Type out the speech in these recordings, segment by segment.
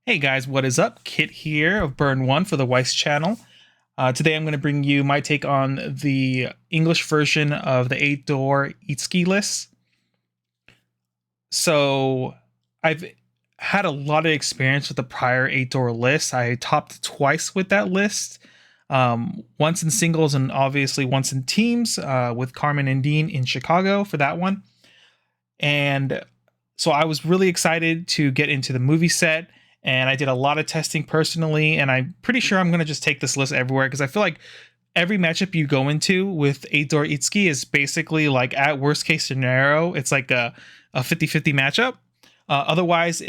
Hey guys, what is up? Kit here of Burn One for the Weiss channel. Today I'm going to bring you my take on the English version of the 8-door Itsuki list. So I've had a lot of experience with the prior 8-door list. I topped twice with that list. Once in singles and obviously once in teams with Carmen and Dean in Chicago for that one. And so I was really excited to get into the movie set, and I did a lot of testing personally, and I'm pretty sure I'm going to just take this list everywhere because I feel like every matchup you go into with 8-door Itsuki is basically like, at worst case scenario, it's like a 50-50 matchup. Otherwise,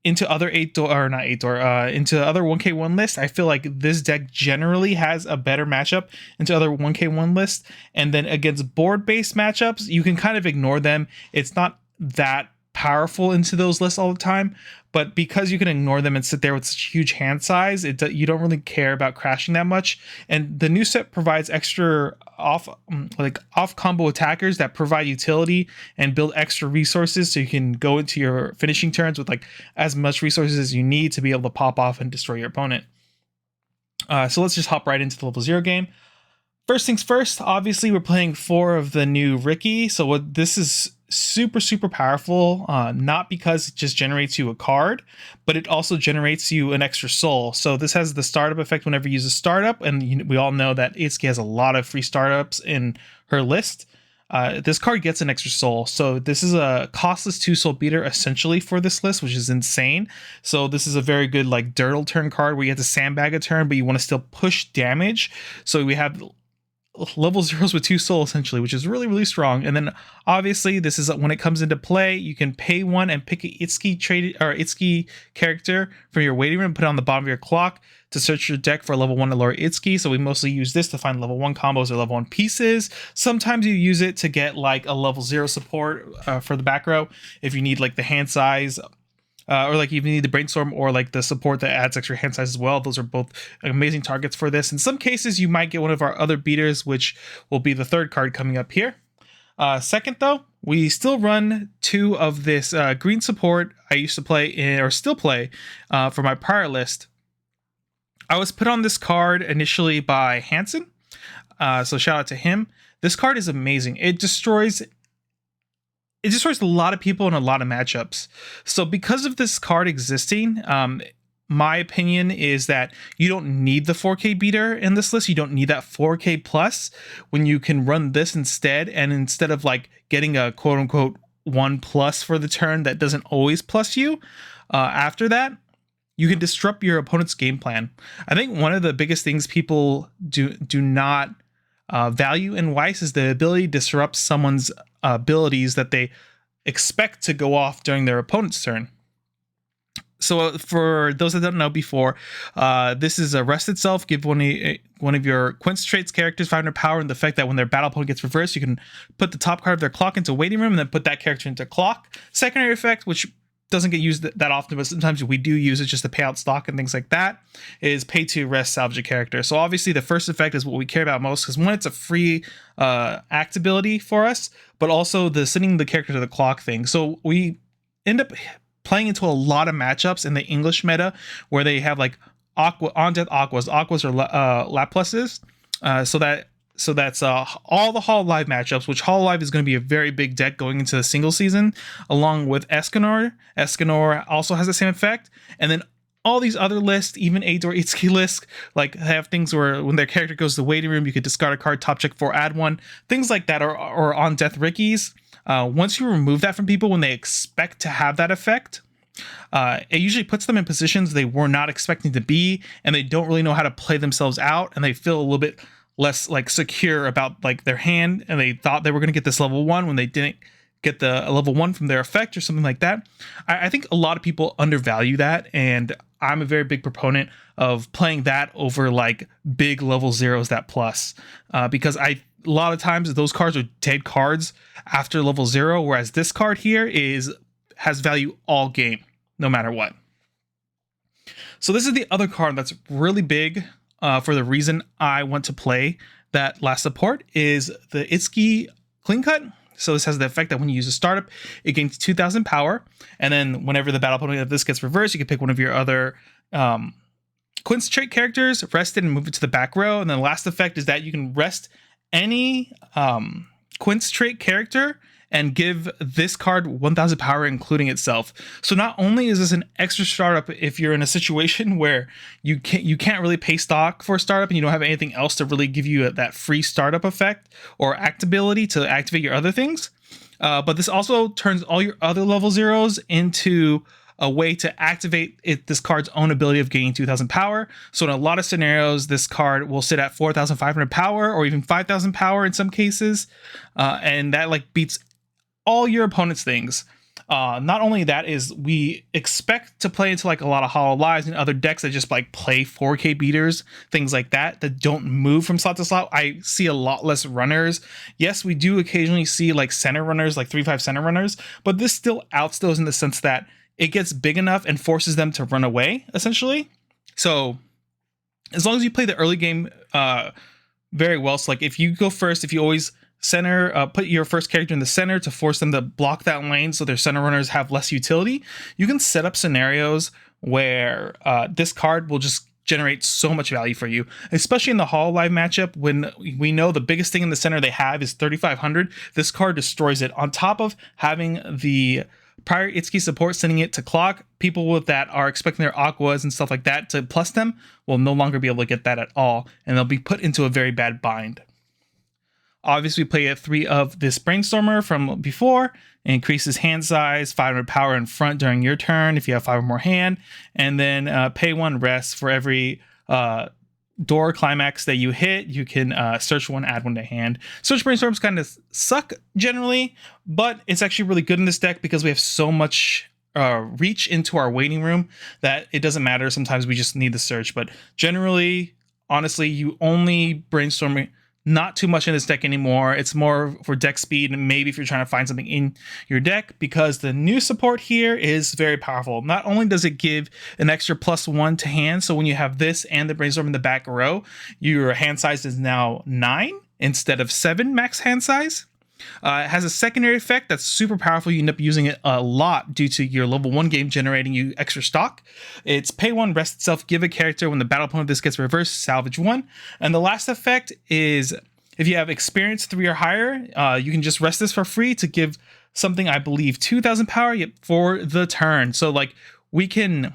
into other 8-door, or not 8-door, into other 1K1 lists, I feel like this deck generally has a better matchup into other 1K1 lists. And then against board-based matchups, you can kind of ignore them. It's not that powerful into those lists all the time, but because you can ignore them and sit there with such huge hand size, you don't really care about crashing that much. And the new set provides extra off combo attackers that provide utility and build extra resources, so you can go into your finishing turns with like as much resources as you need to be able to pop off and destroy your opponent. So let's just hop right into the level 0 game. First things first, obviously we're playing 4 of the new Ricky, so this is super powerful, not because it just generates you a card, but it also generates you an extra soul. So this has the startup effect whenever you use a startup, and we all know that Itsuki has a lot of free startups in her list. This card gets an extra soul, so this is a costless 2 soul beater essentially for this list, which is insane. So this is a very good like dirtle turn card where you have to sandbag a turn, but you want to still push damage. So we have level 0s with 2 soul essentially, which is really strong. And then obviously this is when it comes into play, you can pay 1 and pick a Itsuki character from your waiting room, put it on the bottom of your clock to search your deck for level 1 to lower Itsuki. So we mostly use this to find level 1 combos or level 1 pieces. Sometimes you use it to get like a level 0 support for the back row if you need like the hand size, or like even need the brainstorm or like the support that adds extra hand size as well. Those are both amazing targets for this. In some cases, you might get one of our other beaters, which will be the third card coming up here. Second, though, we still run 2 of this green support I used to play or still play for my prior list. I was put on this card initially by Hansen, so shout out to him. This card is amazing. It destroys a lot of people in a lot of matchups. So because of this card existing, my opinion is that you don't need the 4K beater in this list. You don't need that 4K plus when you can run this instead. And instead of like getting a quote unquote 1+ for the turn that doesn't always plus you, after that, you can disrupt your opponent's game plan. I think one of the biggest things people do not value in Weiss is the ability to disrupt someone's abilities that they expect to go off during their opponent's turn. So for those that don't know before, this is a rest itself. Give one of your Quince traits characters 500 power, and the effect that when their battle opponent gets reversed, you can put the top card of their clock into waiting room and then put that character into clock. Secondary effect, which doesn't get used that often, but sometimes we do use it just to pay out stock and things like that, is pay to rest salvage a character. So obviously the first effect is what we care about most, because one, it's a free act ability for us, but also the sending the character to the clock thing. So we end up playing into a lot of matchups in the English meta where they have like on death aquas or Laplaces, so that's all the Hololive matchups, which Hololive is going to be a very big deck going into the single season, along with Escanor. Escanor also has the same effect. And then all these other lists, even 8-door Itsuki lists, like have things where when their character goes to the waiting room, you could discard a card, top check 4, add 1. Things like that or on death Rickies. Once you remove that from people when they expect to have that effect, it usually puts them in positions they were not expecting to be, and they don't really know how to play themselves out, and they feel a little bit less like secure about like their hand, and they thought they were going to get this level 1 when they didn't get the level 1 from their effect or something like that. I think a lot of people undervalue that, and I'm a very big proponent of playing that over like big level 0s that plus, because a lot of times those cards are dead cards after level 0, whereas this card here has value all game no matter what. So this is the other card that's really big for the reason I want to play that last support, is the Itsuki Clean Cut. So this has the effect that when you use a startup, it gains 2,000 power. And then whenever the battle opponent of this gets reversed, you can pick one of your other Quince trait characters, rest it, and move it to the back row. And then the last effect is that you can rest any Quince trait character and give this card 1,000 power, including itself. So not only is this an extra startup if you're in a situation where you can't really pay stock for a startup and you don't have anything else to really give you that free startup effect or actability to activate your other things, but this also turns all your other level zeros into a way to activate this card's own ability of gaining 2,000 power. So in a lot of scenarios, this card will sit at 4,500 power or even 5,000 power in some cases, and that like beats all your opponent's things. Not only that, is we expect to play into like a lot of Hollow Lives and other decks that just like play 4K beaters, things like that don't move from slot to slot. I see a lot less runners. Yes, we do occasionally see like center runners, like 3/5 center runners, but this still outs those in the sense that it gets big enough and forces them to run away, essentially. So as long as you play the early game very well, so like if you go first, if you always put your first character in the center to force them to block that lane so their center runners have less utility, you can set up scenarios where this card will just generate so much value for you, especially in the Hollow Live matchup when we know the biggest thing in the center they have is 3,500. This card destroys it. On top of having the prior Itsuki support sending it to clock, people with that are expecting their aquas and stuff like that to plus them will no longer be able to get that at all, and they'll be put into a very bad bind. Obviously, we play 3 of this Brainstormer from before. It increases hand size, 500 power in front during your turn if you have 5 or more hand, and then pay 1 rest for every door climax that you hit. You can search 1, add 1 to hand. Search Brainstorms kind of suck generally, but it's actually really good in this deck because we have so much reach into our waiting room that it doesn't matter. Sometimes we just need the search, but generally, honestly, you only brainstorm not too much in this deck anymore. It's more for deck speed and maybe if you're trying to find something in your deck, because the new support here is very powerful. Not only does it give an extra +1 to hand, so when you have this and the brainstorm in the back row, your hand size is now 9 instead of 7 max hand size. It has a secondary effect that's super powerful. You end up using it a lot due to your level 1 game generating you extra stock. It's pay 1, rest itself, give a character when the battle opponent of this gets reversed, salvage 1. And the last effect is if you have experience 3 or higher, you can just rest this for free to give something, I believe, 2,000 power for the turn. So like we can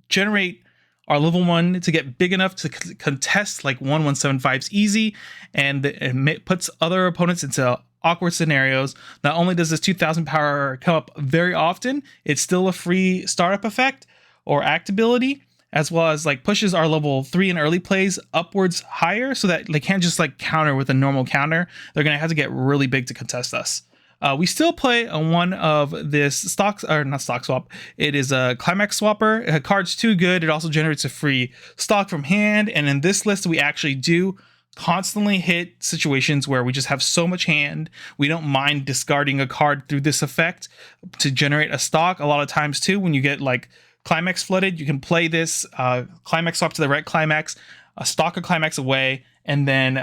generate our level 1 to get big enough to contest like 1/175s easy, and it puts other opponents into awkward scenarios. Not only does this 2,000 power come up very often, it's still a free startup effect or act ability, as well as like pushes our level 3 in early plays upwards higher so that they can't just like counter with a normal counter. They're going to have to get really big to contest us. We still play on one of this stocks, or not stock swap. It is a climax swapper. A card's too good. It also generates a free stock from hand. And in this list, we actually do constantly hit situations where we just have so much hand. We don't mind discarding a card through this effect to generate a stock. A lot of times too, when you get like climax flooded, you can play this climax swap to the right climax, stock a climax away, and then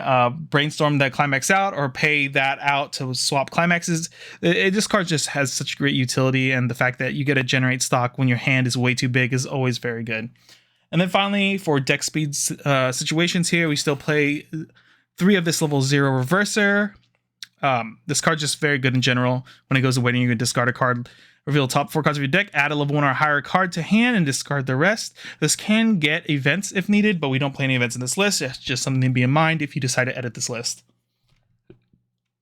brainstorm that climax out or pay that out to swap climaxes. This card just has such great utility, and the fact that you get to generate stock when your hand is way too big is always very good. And then finally, for deck speed situations here, we still play 3 of this level 0 reverser. This card's just very good in general. When it goes away, you can discard a card, reveal top 4 cards of your deck, add a level 1 or higher card to hand, and discard the rest. This can get events if needed, but we don't play any events in this list. It's just something to be in mind if you decide to edit this list.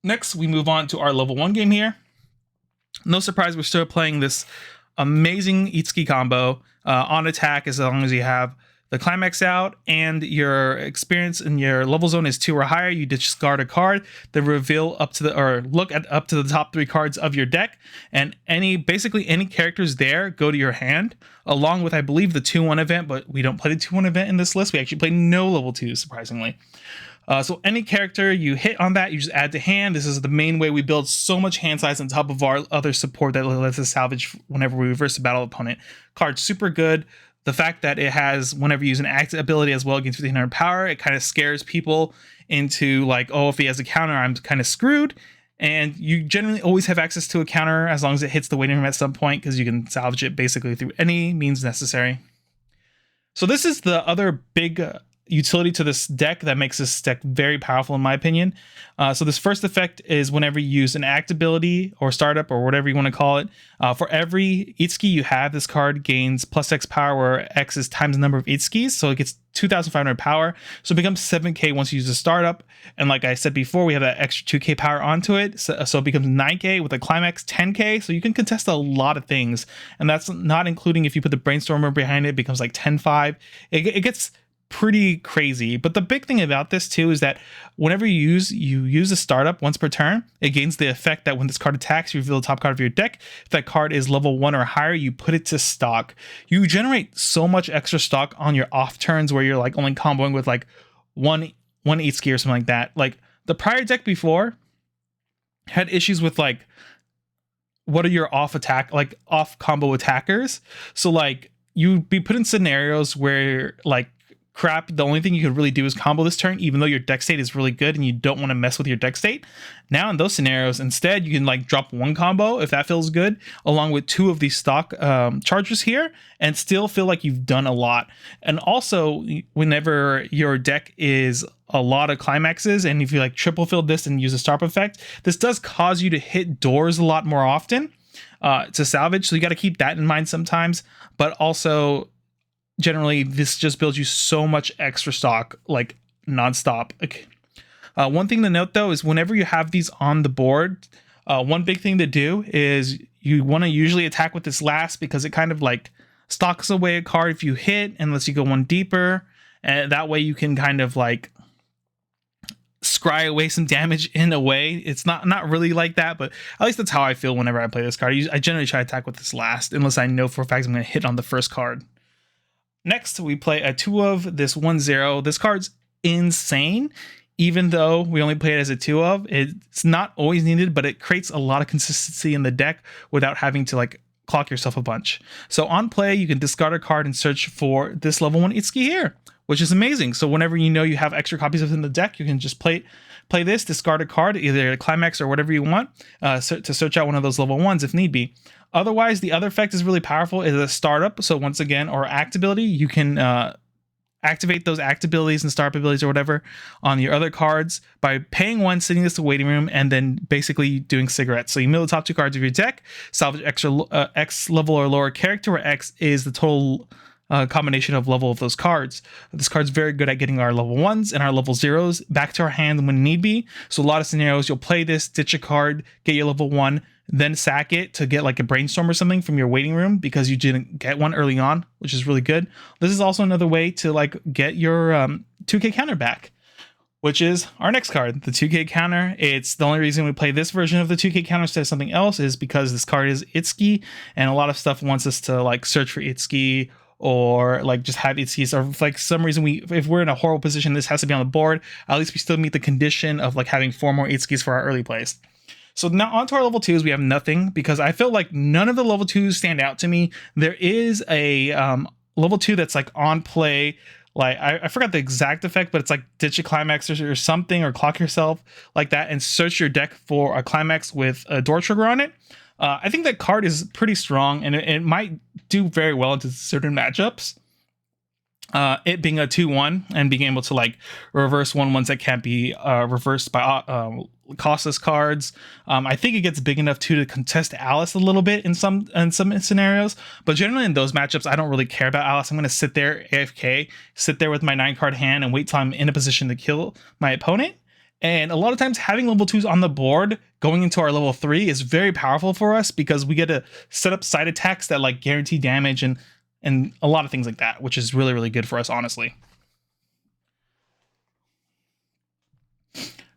Next, we move on to our level 1 game here. No surprise, we're still playing this amazing Itsuki combo on attack as long as you have the climax out and your experience in your level zone is 2 or higher. You discard a card, then reveal up to the, or look at up to the top 3 cards of your deck, and basically any characters there go to your hand, along with I believe the 2/1 event, but we don't play the 2/1 event in this list. We actually play no level 2, surprisingly. So any character you hit on that, you just add to hand. This is the main way we build so much hand size on top of our other support that lets us salvage whenever we reverse the battle opponent. Card's super good. The fact that it has, whenever you use an active ability as well, against 1500 power, it kind of scares people into like, oh, if he has a counter, I'm kind of screwed. And you generally always have access to a counter as long as it hits the waiting room at some point, because you can salvage it basically through any means necessary. So this is the other big utility to this deck that makes this deck very powerful in my opinion. So this first effect is whenever you use an act ability or startup or whatever you want to call it, for every Itsuki you have, this card gains plus X power, where X is times the number of Itsukis, so it gets 2,500 power, so it becomes 7k once you use a startup. And like I said before, we have that extra 2k power onto it, so it becomes 9k with a climax 10k, so you can contest a lot of things. And that's not including if you put the brainstormer behind it, it becomes like 10-5. It gets pretty crazy. But the big thing about this too is that whenever you use a startup once per turn, it gains the effect that when this card attacks, you reveal the top card of your deck. If that card is level 1 or higher, you put it to stock. You generate so much extra stock on your off turns where you're like only comboing with like one Itsuki or something like that. Like the prior deck before had issues with like, what are your off combo attackers? So like you'd be put in scenarios where like, crap, the only thing you could really do is combo this turn, even though your deck state is really good and you don't want to mess with your deck state. Now in those scenarios, instead you can like drop one combo if that feels good, along with 2 of these stock chargers here, and still feel like you've done a lot. And also, whenever your deck is a lot of climaxes, and if you like triple fill this and use a startup effect, this does cause you to hit doors a lot more often to salvage, so you got to keep that in mind sometimes. But also, generally, this just builds you so much extra stock, like nonstop. Okay. One thing to note though is whenever you have these on the board, one big thing to do is you want to usually attack with this last, because it kind of like stocks away a card if you hit, unless you go one deeper, and that way you can kind of like scry away some damage in a way. It's not really like that, but at least that's how I feel whenever I play this card. I generally try to attack with this last, unless I know for a fact I'm going to hit on the first card. Next, we play a 2 of this 1/0. This card's insane. Even though we only play it as a 2 of, it's not always needed, but it creates a lot of consistency in the deck without having to like clock yourself a bunch. So on play, you can discard a card and search for this level 1 Itsuki here, which is amazing. So whenever you know you have extra copies of it in the deck, you can just play this, discard a card, either a climax or whatever you want, to search out one of those level 1s if need be. Otherwise, the other effect is really powerful, is a startup. So once again, or act ability, you can activate those act abilities and startup abilities or whatever on your other cards by paying 1, sending this to waiting room, and then basically doing cigarettes. So you mill the top 2 cards of your deck, salvage extra X level or lower character, where X is the total combination of level of those cards. This card's very good at getting our level 1s and our level 0s back to our hand when need be. So a lot of scenarios, you'll play this, ditch a card, get your level 1, then sack it to get like a brainstorm or something from your waiting room because you didn't get one early on, which is really good. This is also another way to like get your 2k counter back, which is our next card, the 2k counter. It's the only reason we play this version of the 2k counter instead of something else is because this card is Itsuki, and a lot of stuff wants us to like search for Itsuki, or like just have Itsukis, or if like some reason if we're in a horrible position, this has to be on the board, at least we still meet the condition of like having 4 more Itsukis for our early plays. So now onto our level 2s, we have nothing, because I feel like none of the level 2s stand out to me. There is a level 2 that's like on play, like I forgot the exact effect, but it's like ditch a climax or something, or clock yourself like that and search your deck for a climax with a door trigger on it. I think that card is pretty strong, and it might do very well into certain matchups. It being a 2/1 and being able to like reverse 1/1s that can't be reversed by costless cards. I think it gets big enough too to contest Alice a little bit in some scenarios, but generally in those matchups, I don't really care about Alice. I'm going to sit there AFK, sit there with my 9-card hand and wait till I'm in a position to kill my opponent. And a lot of times having level 2s on the board going into our level 3 is very powerful for us, because we get to set up side attacks that like guarantee damage and a lot of things like that, which is really, really good for us, honestly.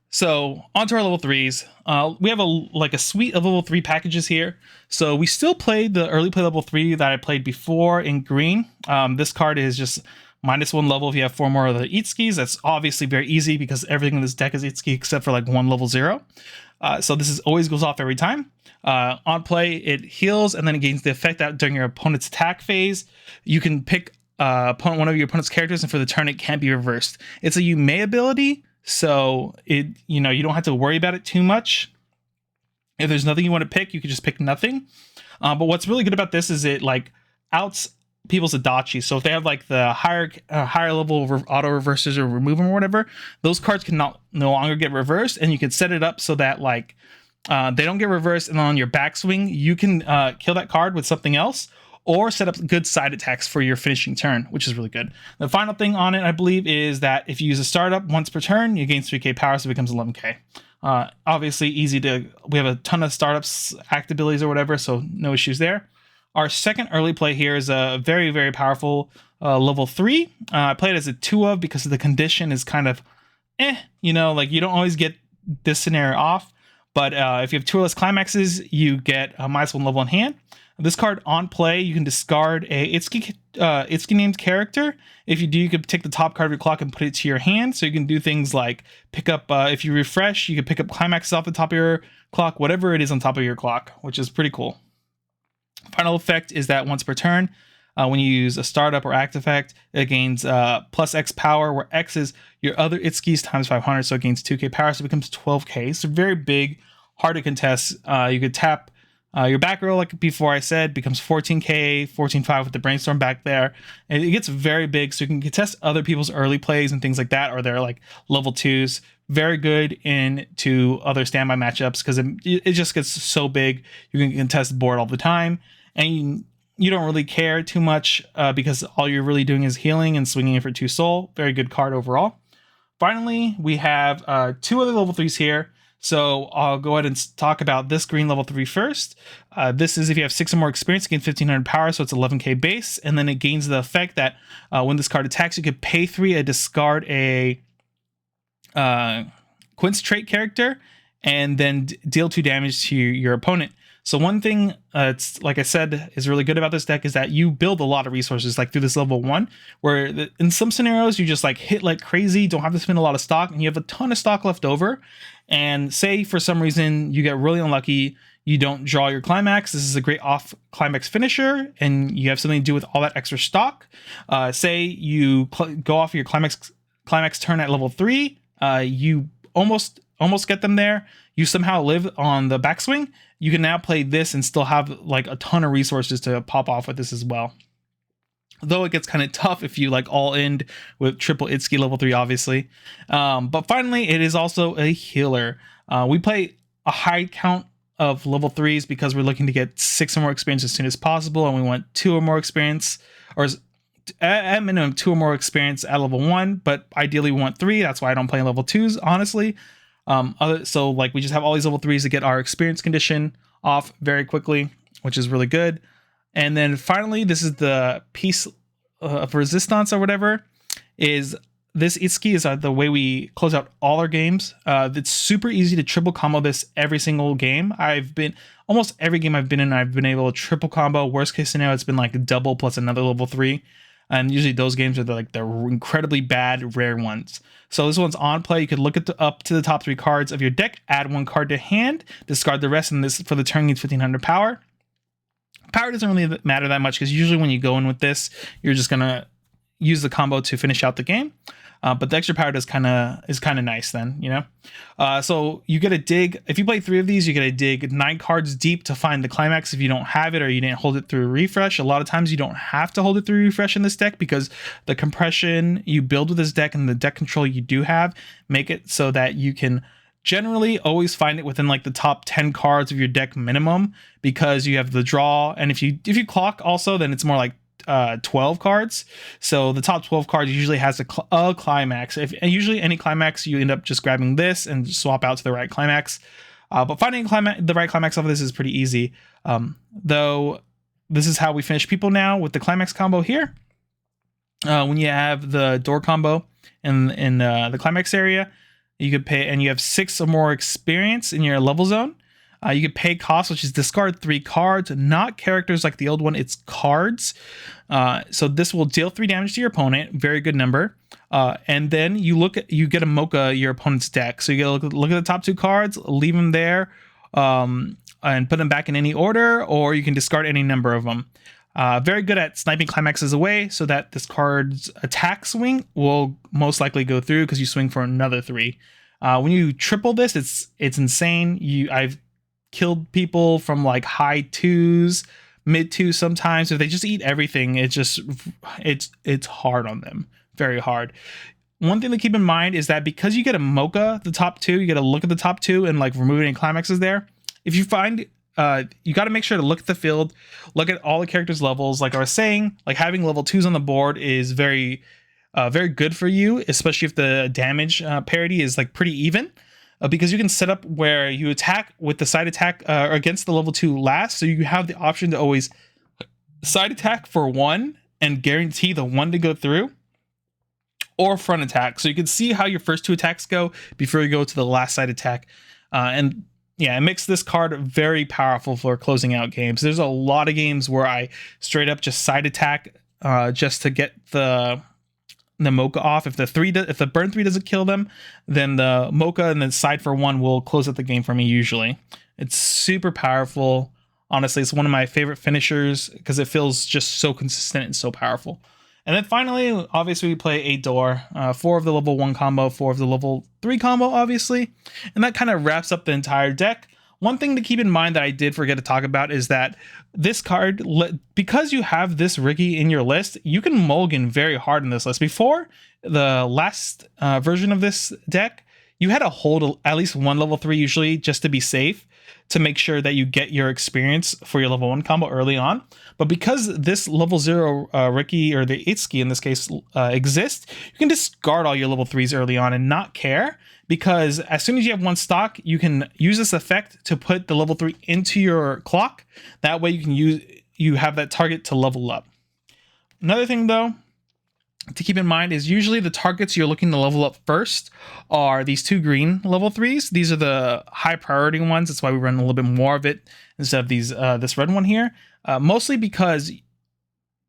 So onto our level 3s. We have a suite of level 3 packages here. So we still play the early play level 3 that I played before in green. This card is just -1 level if you have 4 more of the Itsukis. That's obviously very easy because everything in this deck is Itsuki except for like 1 level 0. So this always goes off every time. On play, it heals, and then it gains the effect that during your opponent's attack phase, you can pick one of your opponent's characters, and for the turn it can't be reversed. It's a you may ability, so it you don't have to worry about it too much. If there's nothing you want to pick, you can just pick nothing. But what's really good about this is it like outs people's adachi. So if they have like the higher level auto reversers or remove them or whatever, those cards can no longer get reversed, and you can set it up so that like they don't get reversed, and on your backswing you can kill that card with something else, or set up good side attacks for your finishing turn, which is really good. The final thing on it, I believe, is that if you use a startup once per turn, you gain 3k power, so it becomes 11k. Obviously easy we have a ton of startups, act abilities or whatever, so no issues there. Our second early play here is a very, very powerful level 3. I played as a 2 of because the condition is kind of like you don't always get this scenario off. But if you have 2 or less climaxes, you get a -1 level in hand. This card on play, you can discard a Itsuki named character. If you do, you can take the top card of your clock and put it to your hand. So you can do things like pick up, if you refresh, you can pick up climaxes off the top of your clock, whatever it is on top of your clock, which is pretty cool. Final effect is that once per turn, when you use a startup or act effect, it gains plus X power, where X is your other Itsuki's times 500, so it gains 2k power, so it becomes 12k. It's very big, hard to contest. You could tap your back row, like before I said, becomes 14k, 14.5 with the brainstorm back there. And it gets very big, so you can contest other people's early plays and things like that, or they're like level 2s. Very good into other standby matchups because it just gets so big. You can contest the board all the time, and you don't really care too much because all you're really doing is healing and swinging it for 2 soul. Very good card overall. Finally, we have 2 other level 3s here. So I'll go ahead and talk about this green level 3 first. This is if you have 6 or more experience, you gain 1500 power, so it's 11k base. And then it gains the effect that when this card attacks, you could pay 3 and discard a Quince trait character, and then deal 2 damage to your opponent. So one thing, it's like I said, is really good about this deck is that you build a lot of resources like through this level 1, where in some scenarios you just like hit like crazy, don't have to spend a lot of stock, and you have a ton of stock left over. And say for some reason you get really unlucky, you don't draw your climax. This is a great off climax finisher, and you have something to do with all that extra stock. Say you go off your climax turn at level 3, you almost get them there. You somehow live on the backswing. You can now play this and still have like a ton of resources to pop off with this as well. Though it gets kind of tough if you like all end with triple Itsuki level 3, obviously. But finally, it is also a healer. We play a high count of level 3s because we're looking to get 6 or more experience as soon as possible, and we want 2 or more experience, or at minimum 2 or more experience at level 1, but ideally we want 3. That's why I don't play level 2s, honestly. So like we just have all these level 3s to get our experience condition off very quickly, which is really good. And then finally, this is the piece of resistance or whatever. Is this Itsuki is the way we close out all our games. It's super easy to triple combo this every single game. Almost every game I've been in, I've been able to triple combo. Worst case scenario, it's been like a double plus another level 3. And usually those games are the incredibly bad, rare ones. So this one's on play. You could look at up to the top 3 cards of your deck, add 1 card to hand, discard the rest, and this for the turn needs 1500 power. Power doesn't really matter that much because usually when you go in with this, you're just gonna use the combo to finish out the game. But the extra power is kind of nice then, So you get a dig. If you play 3 of these, you get a dig 9 cards deep to find the climax if you don't have it or you didn't hold it through a refresh. A lot of times you don't have to hold it through a refresh in this deck because the compression you build with this deck and the deck control you do have make it so that you can generally always find it within like the top 10 cards of your deck minimum, because you have the draw, and if you clock also, then it's more like 12 cards. So the top 12 cards usually has a climax. And usually any climax, you end up just grabbing this and swap out to the right climax. But finding the right climax of this is pretty easy. Though this is how we finish people now with the climax combo here. When you have the door combo in the climax area, you could pay, and you have 6 or more experience in your level zone. You could pay cost, which is discard 3 cards, not characters like the old one, it's cards. So this will deal 3 damage to your opponent, very good number. And then you get a mocha your opponent's deck. So you get look at the top 2 cards, leave them there, and put them back in any order, or you can discard any number of them. Very good at sniping climaxes away, so that this card's attack swing will most likely go through because you swing for another 3. When you triple this, it's insane. I've killed people from like high 2s, mid 2s sometimes. If they just eat everything, it's hard on them, very hard. One thing to keep in mind is that because you get a mocha, the top 2, you get to look at the top 2 and like remove any climaxes there. If you find you got to make sure to look at the field, look at all the characters' levels. Like I was saying, like having level 2s on the board is very good for you, especially if the damage parity is like pretty even, because you can set up where you attack with the side attack against the level 2 last, so you have the option to always side attack for 1 and guarantee the 1 to go through, or front attack, so you can see how your first 2 attacks go before you go to the last side attack. And yeah, it makes this card very powerful for closing out games. There's a lot of games where I straight up just side attack just to get the mocha off. If the burn 3 doesn't kill them, then the mocha and then side for 1 will close out the game for me usually. It's super powerful. Honestly, it's one of my favorite finishers because it feels just so consistent and so powerful. And then finally, obviously, we play 8 door, 4 of the level 1 combo, 4 of the level 3 combo, obviously. And that kind of wraps up the entire deck. One thing to keep in mind that I did forget to talk about is that this card, because you have this Ricky in your list, you can mulligan very hard in this list. Before the last version of this deck, you had to hold at least 1 level 3 usually just to be safe, to make sure that you get your experience for your level 1 combo early on. But because this level 0 Ricky, or the Itsuki in this case, exists, you can discard all your level 3s early on and not care, because as soon as you have 1 stock, you can use this effect to put the level 3 into your clock. That way you have that target to level up. Another thing though to keep in mind is usually the targets you're looking to level up first are these 2 green level 3s. These are the high priority ones. That's why we run a little bit more of it instead of these this red one here. Mostly because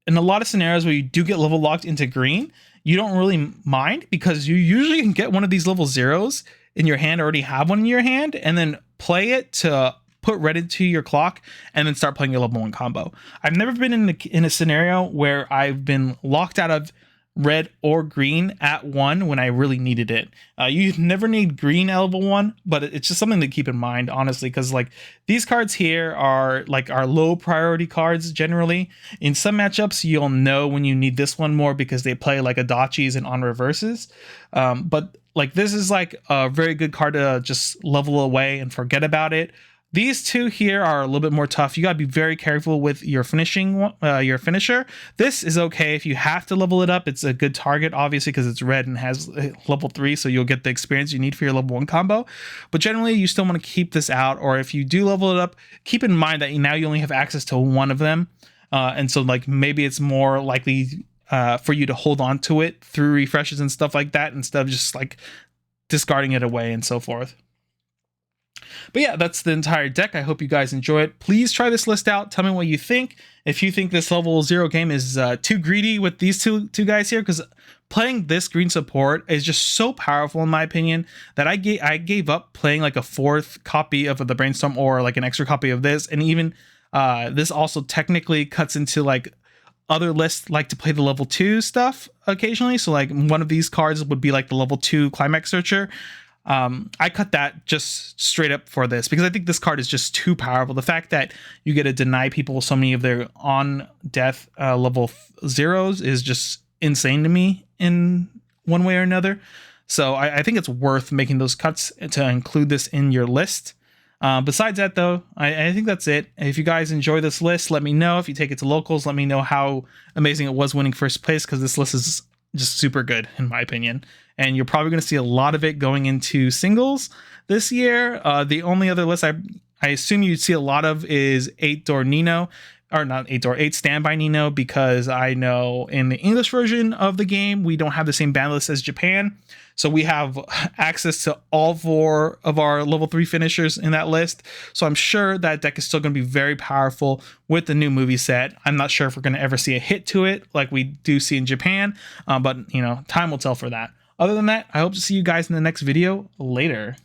in a lot of scenarios where you do get level locked into green, you don't really mind, because you usually can get one of these level 0s in your hand, already have one in your hand, and then play it to put red into your clock and then start playing your level 1 combo. I've never been in a scenario where I've been locked out of red or green at 1 when I really needed it. You never need green at level 1, but it's just something to keep in mind, honestly, because like these cards here are like our low priority cards generally. In some matchups, you'll know when you need this one more because they play like Adachi's and on reverses. But like this is like a very good card to just level away and forget about it. These 2 here are a little bit more tough. You gotta be very careful with your your finisher. This is okay if you have to level it up. It's a good target, obviously, because it's red and has level 3, so you'll get the experience you need for your level 1 combo. But generally, you still want to keep this out, or if you do level it up, keep in mind that now you only have access to 1 of them, and so like maybe it's more likely for you to hold on to it through refreshes and stuff like that, instead of just like discarding it away and so forth. But yeah, that's the entire deck. I hope you guys enjoy it. Please try this list out. Tell me what you think. If you think this level 0 game is too greedy with these two guys here, because playing this green support is just so powerful in my opinion that I gave up playing like a 4th copy of the Brainstorm or like an extra copy of this. And even this also technically cuts into like other lists like to play the level 2 stuff occasionally. So like one of these cards would be like the level 2 Climax Searcher. I cut that just straight up for this because I think this card is just too powerful. The fact that you get to deny people so many of their on death level 0s is just insane to me in one way or another. So I think it's worth making those cuts to include this in your list. Besides that though, I think that's it. If you guys enjoy this list, let me know. If you take it to locals, let me know how amazing it was winning first place, because this list is just super good in my opinion. And you're probably going to see a lot of it going into singles this year. The only other list I assume you'd see a lot of is 8 door Nino, or not 8 door, 8 standby Nino, because I know in the English version of the game, we don't have the same ban list as Japan. So we have access to all 4 of our level 3 finishers in that list. So I'm sure that deck is still going to be very powerful with the new movie set. I'm not sure if we're going to ever see a hit to it like we do see in Japan, but you know, time will tell for that. Other than that, I hope to see you guys in the next video later.